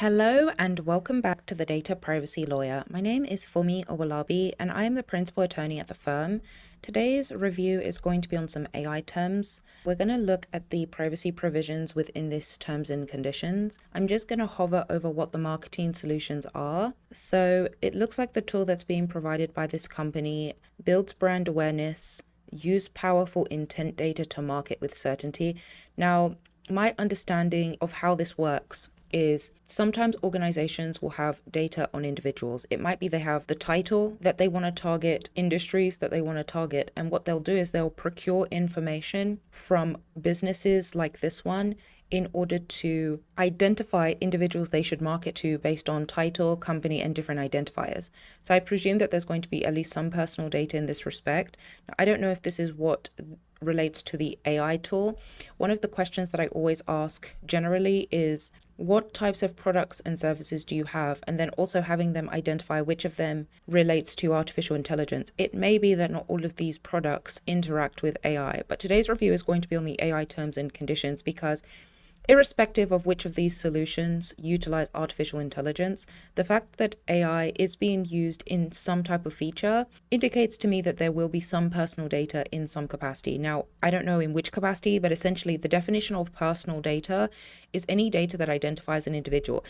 Hello and welcome back to the Data Privacy Lawyer. My name is Funmi Owolabi and I am the principal attorney at the firm. Today's review is going to be on some AI terms. We're going to look at the privacy provisions within this terms and conditions. I'm just going to hover over what the marketing solutions are. So it looks like the tool that's being provided by this company builds brand awareness, use powerful intent data to market with certainty. Now, my understanding of how this works is sometimes organizations will have data on individuals. It might be they have the title that they want to target, industries that they want to target, and what they'll do is they'll procure information from businesses like this one in order to identify individuals they should market to based on title, company, and different identifiers. So I presume that there's going to be at least some personal data in this respect. Now, I don't know if this is what relates to the AI tool. One of the questions that I always ask generally is, what types of products and services do you have? And then also having them identify which of them relates to artificial intelligence. It may be that not all of these products interact with AI, but today's review is going to be on the AI terms and conditions because irrespective of which of these solutions utilize artificial intelligence, the fact that AI is being used in some type of feature indicates to me that there will be some personal data in some capacity. Now, I don't know in which capacity, but essentially the definition of personal data is any data that identifies an individual.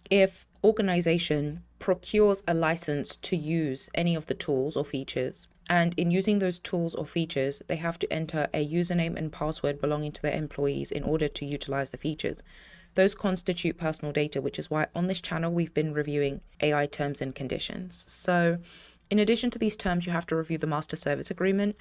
If organization procures a license to use any of the tools or features, and in using those tools or features, they have to enter a username and password belonging to their employees in order to utilize the features. Those constitute personal data, which is why on this channel we've been reviewing AI terms and conditions. So in addition to these terms, you have to review the master service agreement.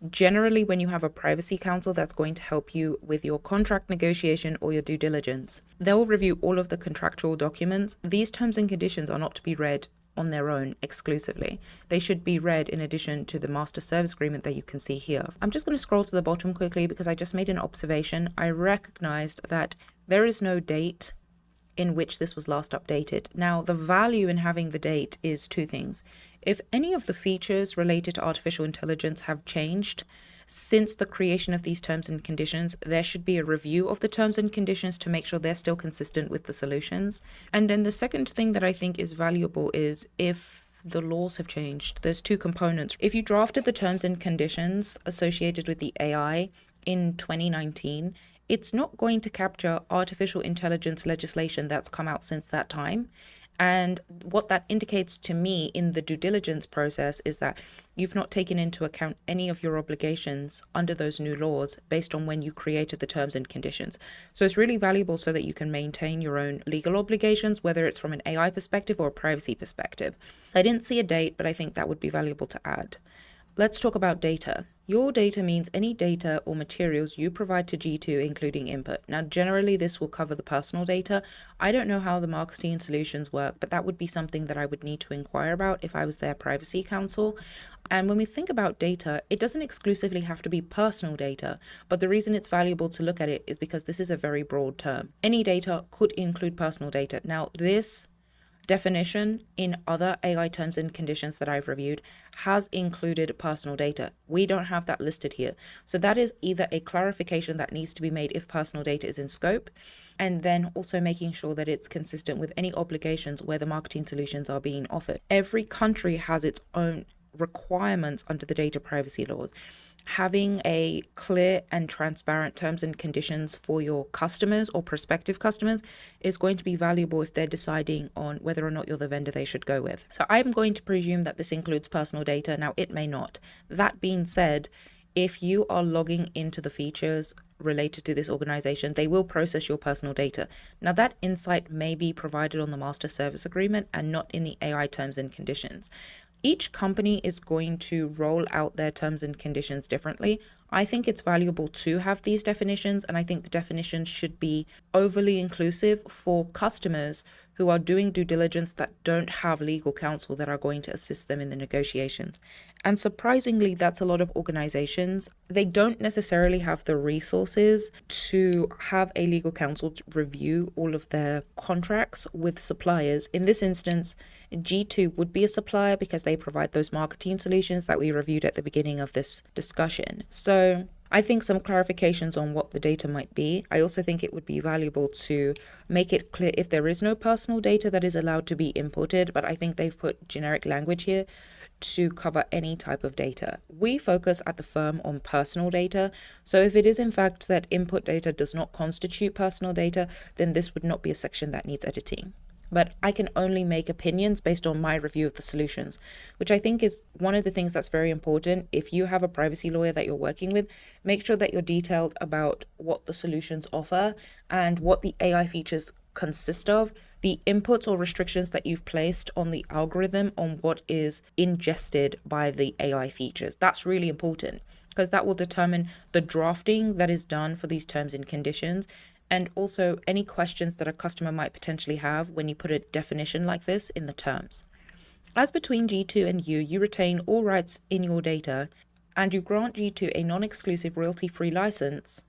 Generally, when you have a privacy counsel that's going to help you with your contract negotiation or your due diligence, they'll review all of the contractual documents. These terms and conditions are not to be read on their own exclusively. They should be read in addition to the master service agreement that you can see here. I'm just going to scroll to the bottom quickly because I just made an observation. I recognized that there is no date in which this was last updated. Now, the value in having the date is two things. If any of the features related to artificial intelligence have changed since the creation of these terms and conditions, there should be a review of the terms and conditions to make sure they're still consistent with the solutions. And then the second thing that I think is valuable is if the laws have changed. There's two components. If you drafted the terms and conditions associated with the AI in 2019, it's not going to capture artificial intelligence legislation that's come out since that time. And what that indicates to me in the due diligence process is that you've not taken into account any of your obligations under those new laws based on when you created the terms and conditions. So it's really valuable so that you can maintain your own legal obligations, whether it's from an AI perspective or a privacy perspective. I didn't see a date, but I think that would be valuable to add. Let's talk about data. Your data means any data or materials you provide to G2, including input. Now, generally, this will cover the personal data. I don't know how the marketing solutions work, but that would be something that I would need to inquire about if I was their privacy counsel. And when we think about data, it doesn't exclusively have to be personal data, but the reason it's valuable to look at it is because this is a very broad term. Any data could include personal data. Now, this definition in other AI terms and conditions that I've reviewed has included personal data. We don't have that listed here. So that is either a clarification that needs to be made if personal data is in scope, and then also making sure that it's consistent with any obligations where the marketing solutions are being offered. Every country has its own requirements under the data privacy laws. Having a clear and transparent terms and conditions for your customers or prospective customers is going to be valuable if they're deciding on whether or not you're the vendor they should go with. So I'm going to presume that this includes personal data. Now, it may not. That being said, if you are logging into the features related to this organization, they will process your personal data. Now, that insight may be provided on the master service agreement and not in the AI terms and conditions. Each company is going to roll out their terms and conditions differently. I think it's valuable to have these definitions, and I think the definitions should be overly inclusive for customers who are doing due diligence that don't have legal counsel that are going to assist them in the negotiations. And surprisingly, that's a lot of organizations. They don't necessarily have the resources to have a legal counsel to review all of their contracts with suppliers. In this instance, G2 would be a supplier because they provide those marketing solutions that we reviewed at the beginning of this discussion. So I think some clarifications on what the data might be. I also think it would be valuable to make it clear if there is no personal data that is allowed to be imported, but I think they've put generic language here to cover any type of data. We focus at the firm on personal data. So if it is in fact that input data does not constitute personal data, then this would not be a section that needs editing. But I can only make opinions based on my review of the solutions, which I think is one of the things that's very important. If you have a privacy lawyer that you're working with, make sure that you're detailed about what the solutions offer and what the AI features consist of, the inputs or restrictions that you've placed on the algorithm on what is ingested by the AI features. That's really important because that will determine the drafting that is done for these terms and conditions, and also any questions that a customer might potentially have when you put a definition like this in the terms. As between G2 and you retain all rights in your data, and you grant G2 a non-exclusive royalty-free license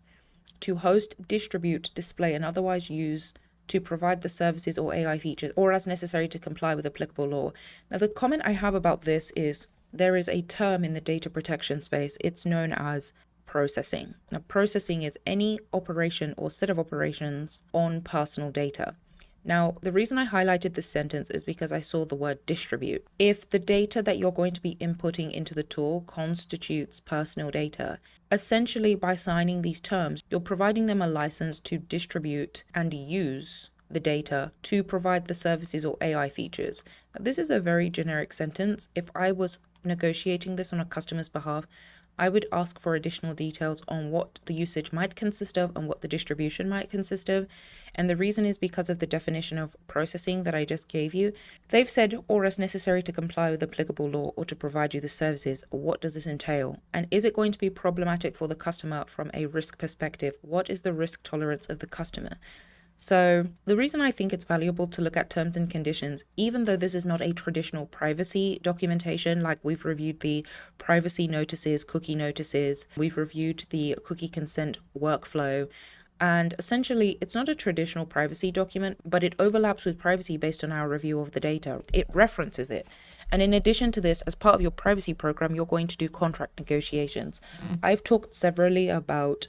to host, distribute, display, and otherwise use to provide the services or AI features, or as necessary to comply with applicable law. Now, the comment I have about this is there is a term in the data protection space. It's known as processing. Now, processing is any operation or set of operations on personal data. Now, the reason I highlighted this sentence is because I saw the word distribute. If the data that you're going to be inputting into the tool constitutes personal data, essentially by signing these terms, you're providing them a license to distribute and use the data to provide the services or AI features. Now, this is a very generic sentence. If I was negotiating this on a customer's behalf, I would ask for additional details on what the usage might consist of and what the distribution might consist of. And the reason is because of the definition of processing that I just gave you. They've said, or as necessary to comply with applicable law or to provide you the services. What does this entail? And is it going to be problematic for the customer from a risk perspective? What is the risk tolerance of the customer? So the reason I think it's valuable to look at terms and conditions, even though this is not a traditional privacy documentation, like we've reviewed the privacy notices, cookie notices, we've reviewed the cookie consent workflow, and essentially it's not a traditional privacy document, but it overlaps with privacy based on our review of the data. It references it. And in addition to this, as part of your privacy program, you're going to do contract negotiations. I've talked severally about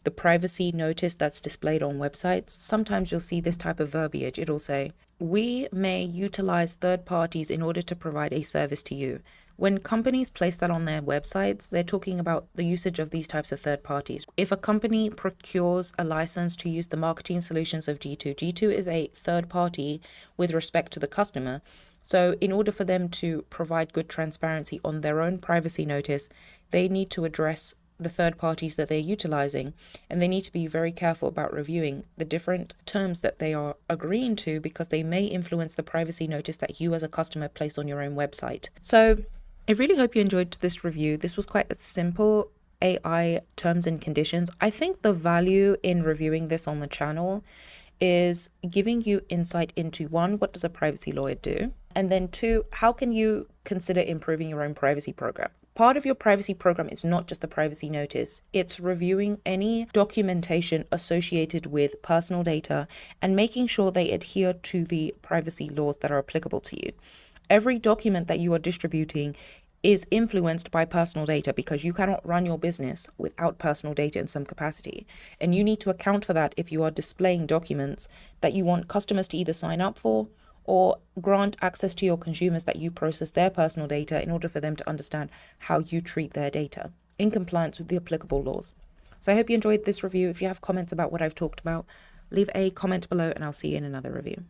the privacy notice that's displayed on websites. Sometimes you'll see this type of verbiage. It'll say, we may utilize third parties in order to provide a service to you. When companies place that on their websites, they're talking about the usage of these types of third parties. If a company procures a license to use the marketing solutions of G2, G2 is a third party with respect to the customer. So in order for them to provide good transparency on their own privacy notice, they need to address the third parties that they're utilizing, and they need to be very careful about reviewing the different terms that they are agreeing to, because they may influence the privacy notice that you as a customer place on your own website. So I really hope you enjoyed this review. This was quite a simple AI terms and conditions. I think the value in reviewing this on the channel is giving you insight into, one, what does a privacy lawyer do? And then two, how can you consider improving your own privacy program? Part of your privacy program is not just the privacy notice. It's reviewing any documentation associated with personal data and making sure they adhere to the privacy laws that are applicable to you. Every document that you are distributing is influenced by personal data, because you cannot run your business without personal data in some capacity. And you need to account for that if you are displaying documents that you want customers to either sign up for or grant access to your consumers that you process their personal data in order for them to understand how you treat their data in compliance with the applicable laws. So I hope you enjoyed this review. If you have comments about what I've talked about, leave a comment below and I'll see you in another review.